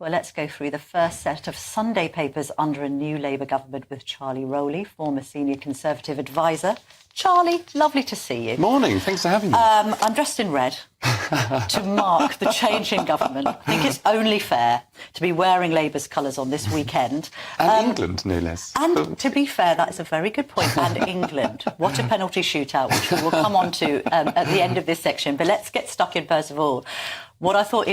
Well, let's go through the first set of Sunday papers under a new Labour government with Charlie Rowley, former senior Conservative advisor. Charlie, lovely to see you. Morning, thanks for having me. I'm dressed in red to mark the change in government. I think it's only fair to be wearing Labour's colours on this weekend. And England, no less. And to be fair, that is a very good point. And England. What a penalty shootout, which we will come on to at the end of this section. But let's get stuck in first of all. What I thought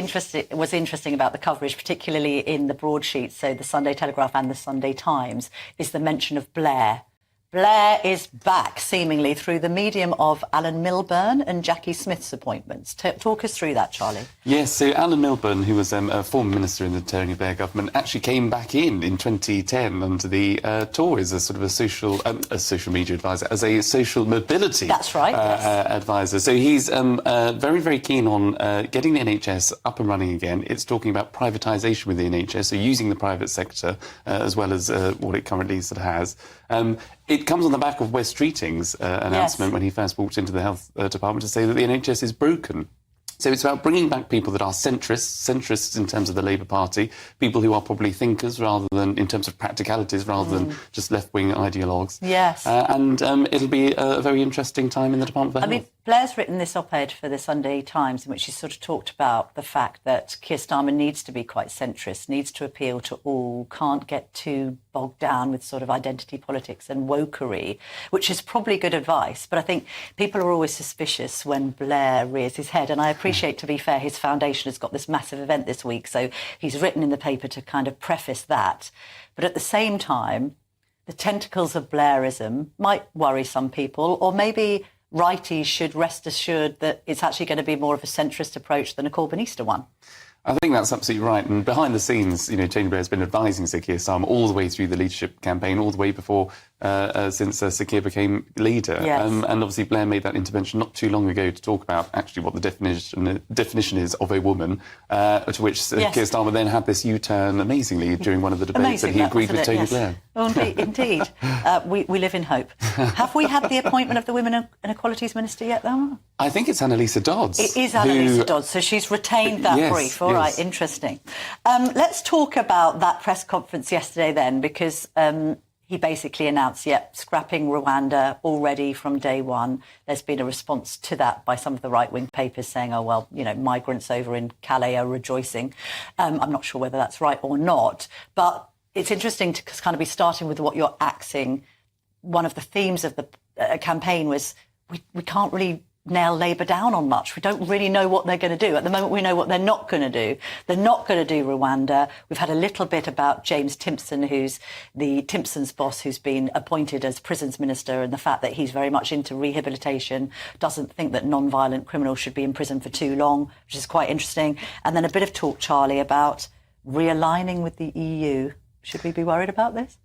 was interesting about the coverage, particularly in the broadsheets, so the Sunday Telegraph and the Sunday Times, is the mention of Blair. Blair is back, seemingly, through the medium of Alan Milburn and Jackie Smith's appointments. Talk us through that, Charlie. Yes, so Alan Milburn, who was a former minister in the Tony Blair government, actually came back in 2010 under the Tories as sort of a social media advisor, as a social mobility That's right, yes. Advisor. So he's very, very keen on getting the NHS up and running again. It's talking about privatisation with the NHS, so using the private sector as well as what it currently sort of has. It comes on the back of Wes Streeting's announcement when he first walked into the health department to say that the NHS is broken. So it's about bringing back people that are centrists in terms of the Labour Party, people who are probably thinkers rather than, in terms of practicalities, rather than just left-wing ideologues. Yes. And it'll be a very interesting time in the Department for Health. I mean, Blair's written this op-ed for the Sunday Times in which he sort of talked about the fact that Keir Starmer needs to be quite centrist, needs to appeal to all, can't get too bogged down with sort of identity politics and wokery, which is probably good advice. But I think people are always suspicious when Blair rears his head. And I appreciate, to be fair, his foundation has got this massive event this week. So he's written in the paper to kind of preface that. But at the same time, the tentacles of Blairism might worry some people, or maybe righties should rest assured that it's actually going to be more of a centrist approach than a Corbynista one. I think that's absolutely right. And behind the scenes, Tony Blair has been advising Sir Keir Starmer all the way through the leadership campaign, all the way before, since Sir Keir became leader. Yes. And obviously Blair made that intervention not too long ago to talk about actually what the definition is of a woman, to which Sir Keir Starmer then had this U-turn amazingly during one of the debates that he agreed with Tony Blair. Oh, indeed. We live in hope. Have we had the appointment of the Women and Equalities Minister yet, though? I think it's Annalisa Dodds. It is Annalisa Dodds, so she's retained that brief. All right, interesting. Let's talk about that press conference yesterday then, because he basically announced, scrapping Rwanda already from day one. There's been a response to that by some of the right-wing papers saying, oh, well, migrants over in Calais are rejoicing. I'm not sure whether that's right or not, but it's interesting to kind of be starting with what you're axing. One of the themes of the campaign was we can't really nail Labour down on much. We don't really know what they're going to do. At the moment, we know what they're not going to do. They're not going to do Rwanda. We've had a little bit about James Timpson, who's the Timpson's boss, who's been appointed as prisons minister, and the fact that he's very much into rehabilitation, doesn't think that non-violent criminals should be in prison for too long, which is quite interesting. And then a bit of talk, Charlie, about realigning with the EU. Should we be worried about this?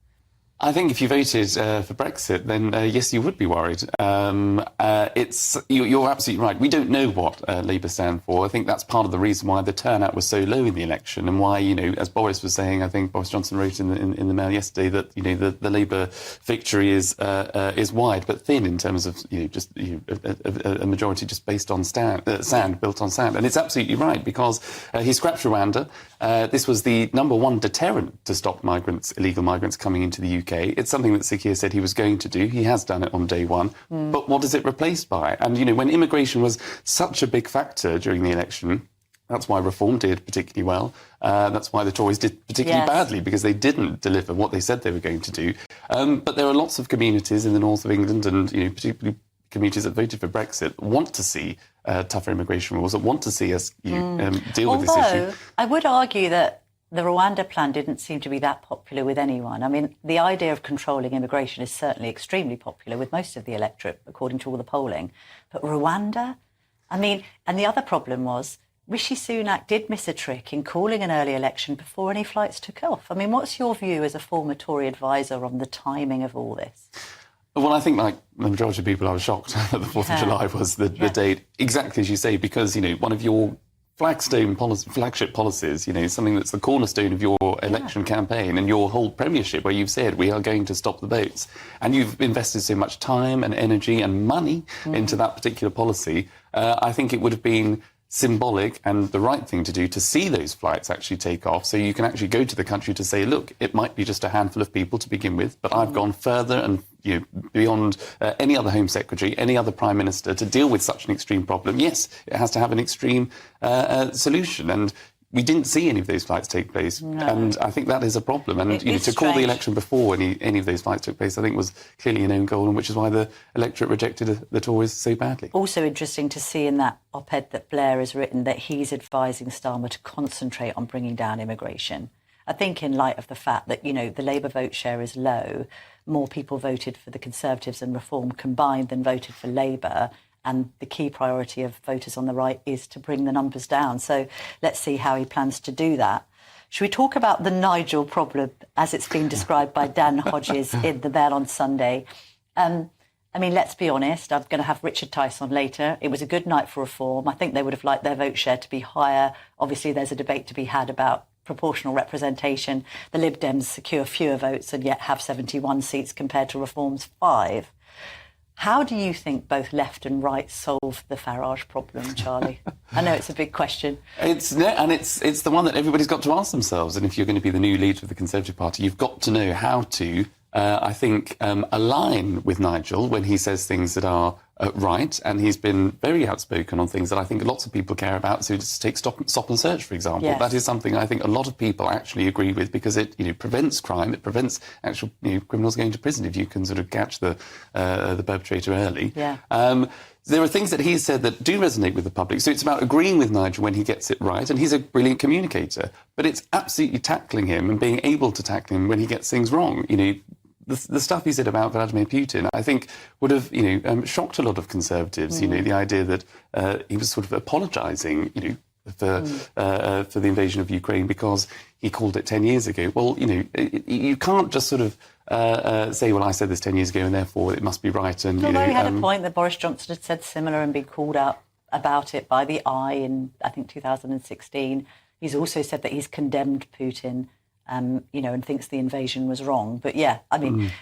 I think if you voted for Brexit, then yes, you would be worried. You're absolutely right. We don't know what Labour stand for. I think that's part of the reason why the turnout was so low in the election, and why, as Boris was saying, I think Boris Johnson wrote in the Mail yesterday that the Labour victory is wide but thin in terms of a majority just based on sand, built on sand. And it's absolutely right, because he scrapped Rwanda. This was the number one deterrent to stop illegal migrants coming into the UK. It's something that Sir Keir said he was going to do. He has done it on day one. But what is it replaced by? And, when immigration was such a big factor during the election, that's why Reform did particularly well. That's why the Tories did particularly badly, because they didn't deliver what they said they were going to do. But there are lots of communities in the north of England, and, particularly communities that voted for Brexit, want to see tougher immigration rules, that want to see us deal with this issue. I would argue that the Rwanda plan didn't seem to be that popular with anyone. I mean, the idea of controlling immigration is certainly extremely popular with most of the electorate, according to all the polling. But Rwanda? I mean, and the other problem was Rishi Sunak did miss a trick in calling an early election before any flights took off. I mean, what's your view as a former Tory advisor on the timing of all this? Well, I think, like the majority of people, I was shocked that the 4th of July was the date, exactly as you say, because, one of your flagship policies, something that's the cornerstone of your election campaign and your whole premiership, where you've said we are going to stop the boats, and you've invested so much time and energy and money into that particular policy. I think it would have been symbolic and the right thing to do to see those flights actually take off, so you can actually go to the country to say, look, it might be just a handful of people to begin with, but I've gone further and beyond any other Home Secretary, any other Prime Minister to deal with such an extreme problem. Yes, it has to have an extreme solution, and we didn't see any of those flights take place, and I think that is a problem. And to call the election before any of those flights took place, I think was clearly an own goal, and which is why the electorate rejected the Tories so badly. Also interesting to see in that op-ed that Blair has written that he's advising Starmer to concentrate on bringing down immigration. I think in light of the fact that, the Labour vote share is low, more people voted for the Conservatives and Reform combined than voted for Labour. And the key priority of voters on the right is to bring the numbers down. So let's see how he plans to do that. Should we talk about the Nigel problem as it's been described by Dan Hodges in the Mail on Sunday? Let's be honest, I'm going to have Richard Tice on later. It was a good night for Reform. I think they would have liked their vote share to be higher. Obviously, there's a debate to be had about proportional representation. The Lib Dems secure fewer votes and yet have 71 seats compared to Reform's 5. How do you think both left and right solve the Farage problem, Charlie? I know it's a big question. It's the one that everybody's got to ask themselves. And if you're going to be the new leader of the Conservative Party, you've got to know how to, align with Nigel when he says things that are right. And he's been very outspoken on things that I think lots of people care about. So just take stop and search, for example. Yes. That is something I think a lot of people actually agree with, because it prevents crime. It prevents actual criminals going to prison if you can sort of catch the perpetrator early. Yeah. There are things that he's said that do resonate with the public. So it's about agreeing with Nigel when he gets it right, and he's a brilliant communicator. But it's absolutely tackling him and being able to tackle him when he gets things wrong. The stuff he said about Vladimir Putin, I think, would have, shocked a lot of Conservatives. The idea that he was sort of apologising, for the invasion of Ukraine because he called it 10 years ago. Well, you can't just sort of say, well, I said this 10 years ago and therefore it must be right. And although he had a point that Boris Johnson had said similar and been called out about it by the Eye in, I think, 2016. He's also said that he's condemned Putin. And thinks the invasion was wrong. But we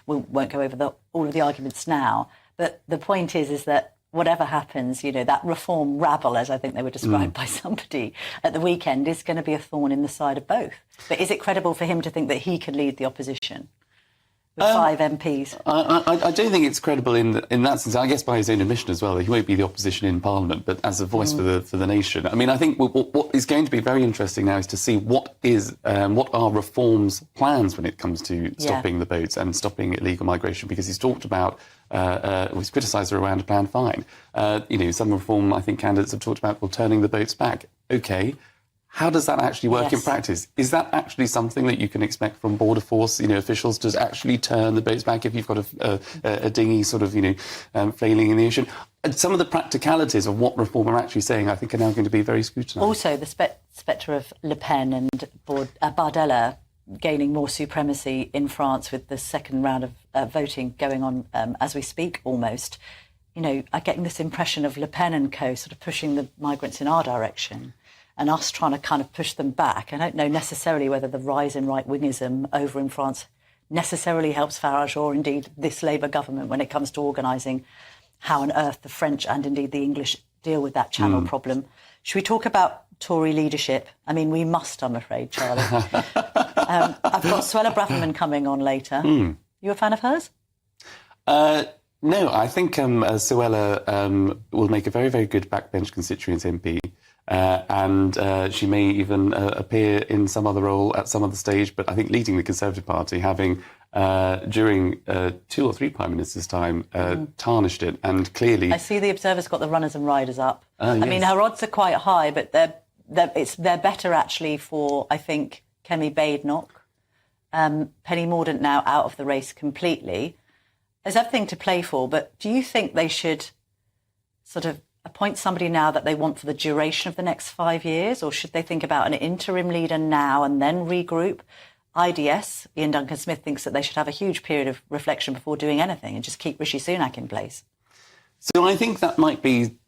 won't go over all of the arguments now. But the point is that whatever happens, that Reform rabble, as I think they were described by somebody at the weekend, is going to be a thorn in the side of both. But is it credible for him to think that he can lead the opposition with 5 MPs? I don't think it's credible in that sense. I guess by his own admission as well, that he won't be the opposition in Parliament, but as a voice for the nation. I think what is going to be very interesting now is to see what are Reform's plans when it comes to stopping the boats and stopping illegal migration, because he's talked about, he's criticised the Rwanda plan, fine. Some Reform, I think, candidates have talked about, turning the boats back. OK. How does that actually work in practice? Is that actually something that you can expect from Border Force, officials to actually turn the boats back if you've got a dinghy sort of, flailing in the ocean? And some of the practicalities of what Reform are actually saying, I think, are now going to be very scrutinised. Also, the spectre of Le Pen and Bardella gaining more supremacy in France with the second round of voting going on as we speak, almost. I'm getting this impression of Le Pen and co sort of pushing the migrants in our direction, and us trying to kind of push them back. I don't know necessarily whether the rise in right-wingism over in France necessarily helps Farage or indeed this Labour government when it comes to organising how on earth the French and indeed the English deal with that channel problem. Should we talk about Tory leadership? We must, I'm afraid, Charlie. I've got Suella Braverman coming on later. You a fan of hers? No, I think Suella will make a very, very good backbench constituents MP. And she may even appear in some other role at some other stage, but I think leading the Conservative Party, having during 2 or 3 Prime Ministers' time tarnished it, and clearly... I see the Observer's got the runners and riders up. Yes. Her odds are quite high, but they're better actually for, I think, Kemi Badenoch. Penny Mordaunt now out of the race completely. There's everything to play for, but do you think they should sort of appoint somebody now that they want for the duration of the next 5 years, or should they think about an interim leader now and then regroup? IDS, Ian Duncan-Smith, thinks that they should have a huge period of reflection before doing anything and just keep Rishi Sunak in place. So I think that might be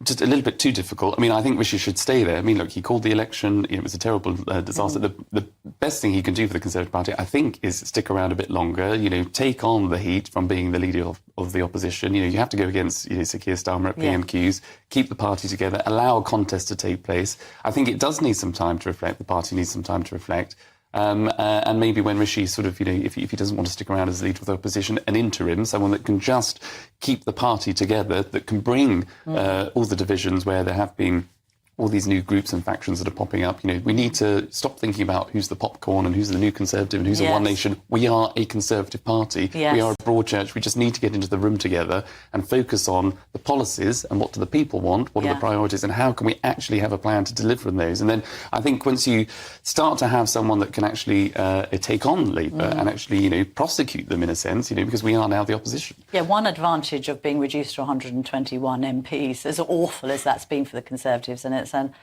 just a little bit too difficult. I mean, I think Rishi should stay there. I mean, look, he called the election. It was a terrible disaster. The best thing he can do for the Conservative Party, I think, is stick around a bit longer, take on the heat from being the leader of the opposition. You have to go against, Sir Keir Starmer at PMQs, keep the party together, allow a contest to take place. I think it does need some time to reflect. The party needs some time to reflect. And maybe when Rishi sort of, if he doesn't want to stick around as leader of the opposition, an interim, someone that can just keep the party together, that can bring all the divisions where there have been all these new groups and factions that are popping up. We need to stop thinking about who's the popcorn and who's the new Conservative and who's the One Nation. We are a Conservative party. We are a broad church. We just need to get into the room together and focus on the policies and what do the people want, what are the priorities, and how can we actually have a plan to deliver on those. And then I think once you start to have someone that can actually take on Labour and actually, prosecute them in a sense, because we are now the opposition. Yeah, one advantage of being reduced to 121 MPs, as awful as that's been for the Conservatives, and it's an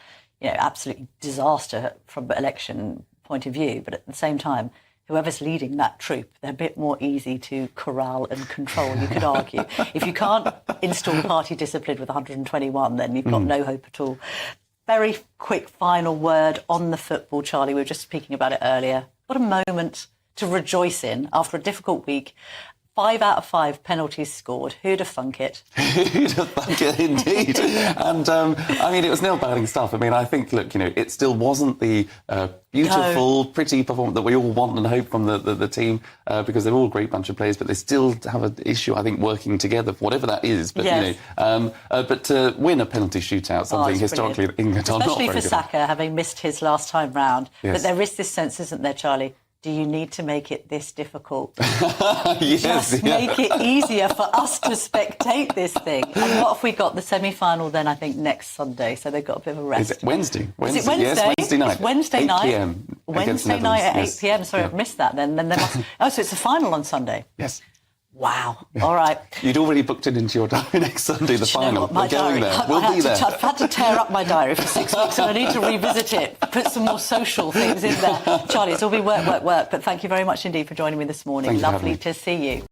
absolute disaster from an election point of view. But at the same time, whoever's leading that troop, they're a bit more easy to corral and control, you could argue. If you can't install party discipline with 121, then you've got no hope at all. Very quick final word on the football, Charlie. We were just speaking about it earlier. What a moment to rejoice in after a difficult week. 5 out of 5 penalties scored. Who'd have thunk it? Who'd have thunk it, indeed. And, it was nail-biting stuff. I think, look, it still wasn't the beautiful, pretty performance that we all want and hope from the team, because they're all a great bunch of players, but they still have an issue, I think, working together, whatever that is. But, but to win a penalty shootout, something historically that England are not very good. Especially for Saka, having missed his last time round. But there is this sense, isn't there, Charlie? Do you need to make it this difficult? Just make it easier for us to spectate this thing. And what have we got? The semi-final then, I think, next Sunday. So they've got a bit of a rest. Is it Wednesday? Is it Wednesday? Yes, Wednesday night. It's Wednesday night. 8 p.m. Wednesday night at 8 p.m. Sorry, I've missed that then. There must... Oh, so it's a final on Sunday? Yes. Wow. All right. You'd already booked it into your diary next Sunday, the final. We're going there. We'll be there. I've had to tear up my diary for 6 weeks and I need to revisit it, put some more social things in there. Charlie, it's all been work. But thank you very much indeed for joining me this morning. Lovely to see you.